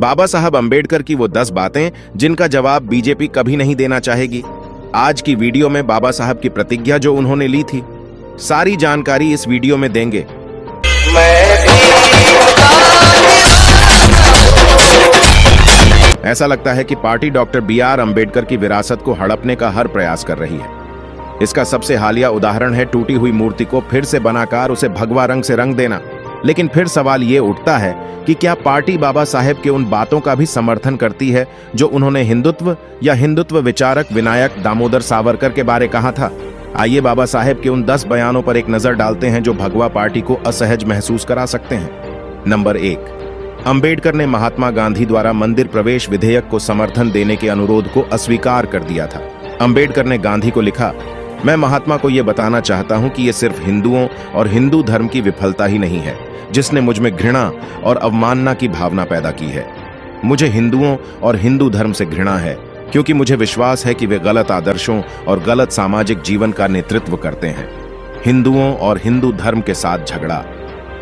बाबा साहब अंबेडकर की वो 10 बातें जिनका जवाब बीजेपी कभी नहीं देना चाहेगी। आज की वीडियो में बाबा साहब की प्रतिज्ञा जो उन्होंने ली थी, सारी जानकारी इस वीडियो में देंगे। ऐसा लगता है कि पार्टी डॉक्टर BR अंबेडकर की विरासत को हड़पने का हर प्रयास कर रही है। इसका सबसे हालिया उदाहरण है टूटी हुई मूर्ति को फिर से बनाकर उसे भगवा रंग से रंग देना। लेकिन फिर सवाल ये उठता है कि क्या पार्टी बाबा साहेब के उन बातों का भी समर्थन करती है जो उन्होंने हिंदुत्व या हिंदुत्व विचारक विनायक दामोदर सावरकर के बारे कहा था। आइए बाबा साहेब के उन 10 बयानों पर एक नजर डालते हैं जो भगवा पार्टी को असहज महसूस करा सकते हैं। नंबर 1, अंबेडकर ने महात्मा गांधी द्वारा मंदिर प्रवेश विधेयक को समर्थन देने के अनुरोध को अस्वीकार कर दिया था। अंबेडकर ने गांधी को लिखा, मैं महात्मा को यह बताना चाहता हूं कि यह सिर्फ हिंदुओं और हिंदू धर्म की विफलता ही नहीं है जिसने मुझ में घृणा और अवमानना की भावना पैदा की है। मुझे हिंदुओं और हिंदू धर्म से घृणा है क्योंकि मुझे विश्वास है कि वे गलत आदर्शों और गलत सामाजिक जीवन का नेतृत्व करते हैं। हिंदुओं और हिंदू धर्म के साथ झगड़ा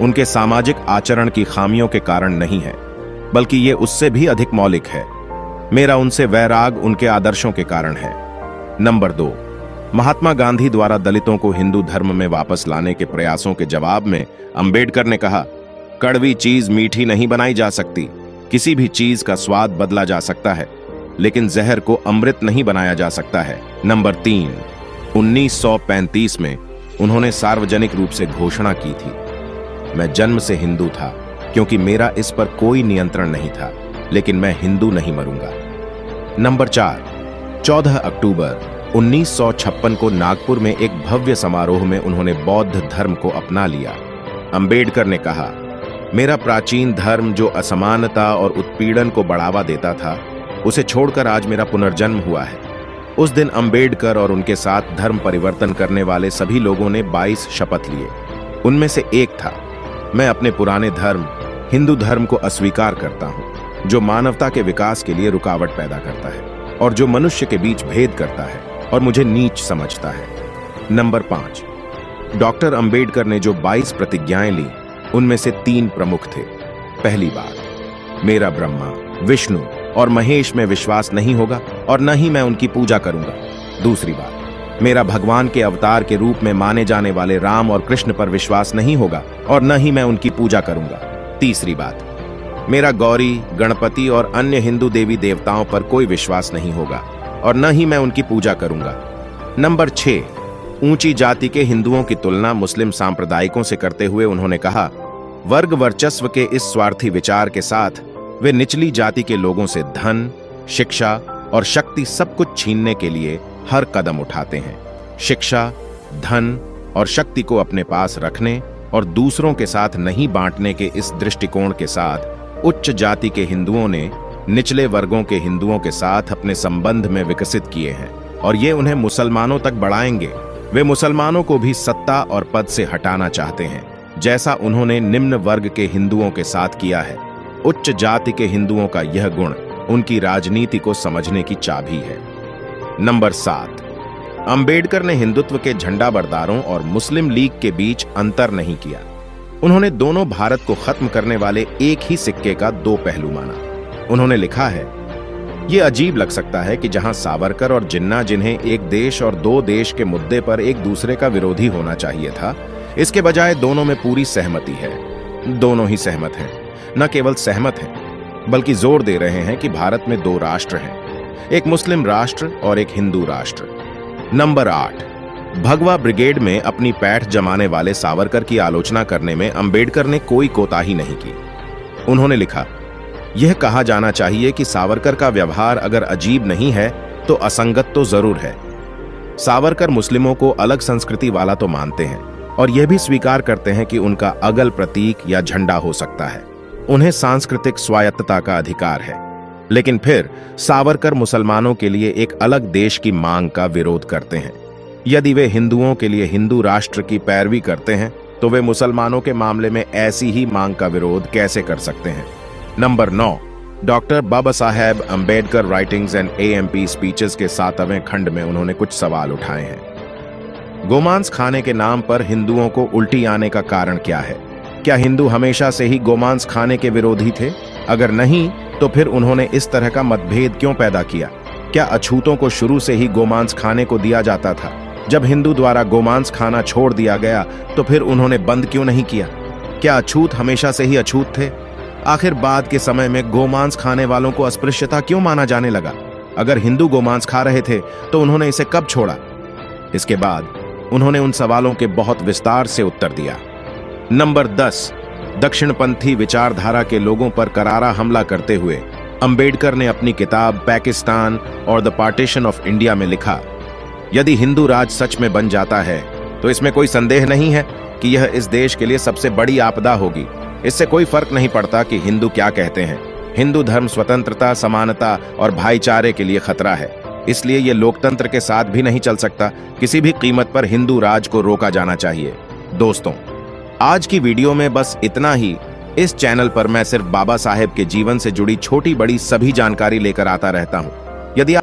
उनके सामाजिक आचरण की खामियों के कारण नहीं है, बल्कि ये उससे भी अधिक मौलिक है। मेरा उनसे वैराग उनके आदर्शों के कारण है। नंबर 2, महात्मा गांधी द्वारा दलितों को हिंदू धर्म में वापस लाने के प्रयासों के जवाब में अंबेडकर ने कहा, कड़वी चीज मीठी नहीं बनाई जा सकती। किसी भी चीज का स्वाद बदला जा सकता है, लेकिन जहर को अमृत नहीं बनाया जा सकता है। नंबर 3, 1935 में उन्होंने सार्वजनिक रूप से घोषणा की थी, मैं जन्म से हिंदू था क्योंकि मेरा इस पर कोई नियंत्रण नहीं था, लेकिन मैं हिंदू नहीं मरूंगा। नंबर 4, 14 अक्टूबर 1956 को नागपुर में एक भव्य समारोह में उन्होंने बौद्ध धर्म को अपना लिया। अंबेडकर ने कहा, मेरा प्राचीन धर्म जो असमानता और उत्पीड़न को बढ़ावा देता था, उसे छोड़कर आज मेरा पुनर्जन्म हुआ है। उस दिन अंबेडकर और उनके साथ धर्म परिवर्तन करने वाले सभी लोगों ने 22 शपथ लिए। उनमें से एक था, मैं अपने पुराने धर्म हिंदू धर्म को अस्वीकार करता हूं, जो मानवता के विकास के लिए रुकावट पैदा करता है और जो मनुष्य के बीच भेद करता है और मुझे नीच समझता है। नंबर 5, डॉक्टर अंबेडकर ने जो 22 प्रतिज्ञाएं ली, उनमें से 3 प्रमुख थे। पहली बात, मेरा ब्रह्मा, विष्णु और महेश में विश्वास नहीं होगा और न ही मैं उनकी पूजा करूंगा। दूसरी बात, मेरा भगवान के अवतार के रूप में माने जाने वाले राम और कृष्ण पर विश्वास नहीं होगा और न ही मैं उनकी पूजा करूंगा। तीसरी बात, मेरा गौरी, गणपति और अन्य हिंदू देवी देवताओं पर कोई विश्वास नहीं होगा और न ही मैं उनकी पूजा करूंगा। नंबर 6, ऊंची जाति के हिंदुओं की तुलना मुस्लिम सांप्रदायिकों से करते हुए उन्होंने कहा, वर्ग वर्चस्व के इस स्वार्थी विचार के साथ वे निचली जाति के लोगों से धन, शिक्षा और शक्ति सब कुछ छीनने के लिए हर कदम उठाते हैं। शिक्षा, धन और शक्ति को अपने पास रखने और दूसरों के साथ नहीं बांटने के इस दृष्टिकोण के साथ उच्च जाति के हिंदुओं ने निचले वर्गों के हिंदुओं के साथ अपने संबंध में विकसित किए हैं और ये उन्हें मुसलमानों तक बढ़ाएंगे। वे मुसलमानों को भी सत्ता और पद से हटाना चाहते हैं, जैसा उन्होंने निम्न वर्ग के हिंदुओं के साथ किया है। उच्च जाति के हिंदुओं का यह गुण उनकी राजनीति को समझने की चाबी है। नंबर 7, अंबेडकर ने हिंदुत्व के झंडाबरदारों और मुस्लिम लीग के बीच अंतर नहीं किया। उन्होंने दोनों भारत को खत्म करने वाले एक ही सिक्के का 2 पहलू माना। उन्होंने लिखा है, यह अजीब लग सकता है कि जहां सावरकर और जिन्ना, जिन्हें एक देश और 2 देश के मुद्दे पर एक दूसरे का विरोधी होना चाहिए था, इसके बजाय दोनों में पूरी सहमति है। दोनों ही सहमत हैं, न केवल सहमत हैं, बल्कि जोर दे रहे हैं कि भारत में 2 राष्ट्र हैं, एक मुस्लिम राष्ट्र और एक हिंदू राष्ट्र। नंबर 8, भगवा ब्रिगेड में अपनी पैठ जमाने वाले सावरकर की आलोचना करने में अंबेडकर ने कोई कोताही नहीं की। उन्होंने लिखा, यह कहा जाना चाहिए कि सावरकर का व्यवहार अगर अजीब नहीं है तो असंगत तो जरूर है। सावरकर मुस्लिमों को अलग संस्कृति वाला तो मानते हैं और यह भी स्वीकार करते हैं कि उनका अगल प्रतीक या झंडा हो सकता है। उन्हें सांस्कृतिक स्वायत्तता का अधिकार है, लेकिन फिर सावरकर मुसलमानों के लिए एक अलग देश की मांग का विरोध करते हैं। यदि वे हिंदुओं के लिए हिंदू राष्ट्र की पैरवी करते हैं तो वे मुसलमानों के मामले में ऐसी ही मांग का विरोध कैसे कर सकते हैं। Number 9, doctor Baba Saheb Ambedkar writings and AMP speeches के 7वें खंड में उन्होंने कुछ सवाल उठाए हैं। गोमांस खाने के नाम पर हिंदुओं को उल्टी आने का कारण क्या है? क्या हिंदू हमेशा से ही गोमांस खाने के विरोधी थे? अगर नहीं तो फिर उन्होंने इस तरह का मतभेद क्यों पैदा किया? क्या अछूतों को शुरू से ही गोमांस खाने को दिया जाता था? जब हिंदू द्वारा गोमांस खाना छोड़ दिया गया तो फिर उन्होंने बंद क्यों नहीं किया? क्या अछूत हमेशा से ही अछूत थे? आखिर बाद के समय में गोमांस खाने वालों को अस्पृश्यता क्यों माना जाने लगा? अगर हिंदू गोमांस खा रहे थे तो उन्होंने इसे कब छोड़ा? इसके बाद उन्होंने उन सवालों के बहुत विस्तार से उत्तर दिया। नंबर 10, दक्षिणपंथी विचारधारा के लोगों पर करारा हमला करते हुए अंबेडकर ने अपनी किताब पाकिस्तान और द पार्टीशन ऑफ इंडिया में लिखा, यदि हिंदू राज सच में बन जाता है तो इसमें कोई संदेह नहीं है कि यह इस देश के लिए सबसे बड़ी आपदा होगी। इससे कोई फर्क नहीं पड़ता कि हिंदू क्या कहते हैं। हिंदू धर्म स्वतंत्रता, समानता और भाईचारे के लिए खतरा है। इसलिए यह लोकतंत्र के साथ भी नहीं चल सकता। किसी भी कीमत पर हिंदू राज को रोका जाना चाहिए। दोस्तों, आज की वीडियो में बस इतना ही। इस चैनल पर मैं सिर्फ बाबा साहेब के जीवन से जुड़ी छोटी बड़ी सभी जानकारी लेकर आता रहता हूं। यदि आप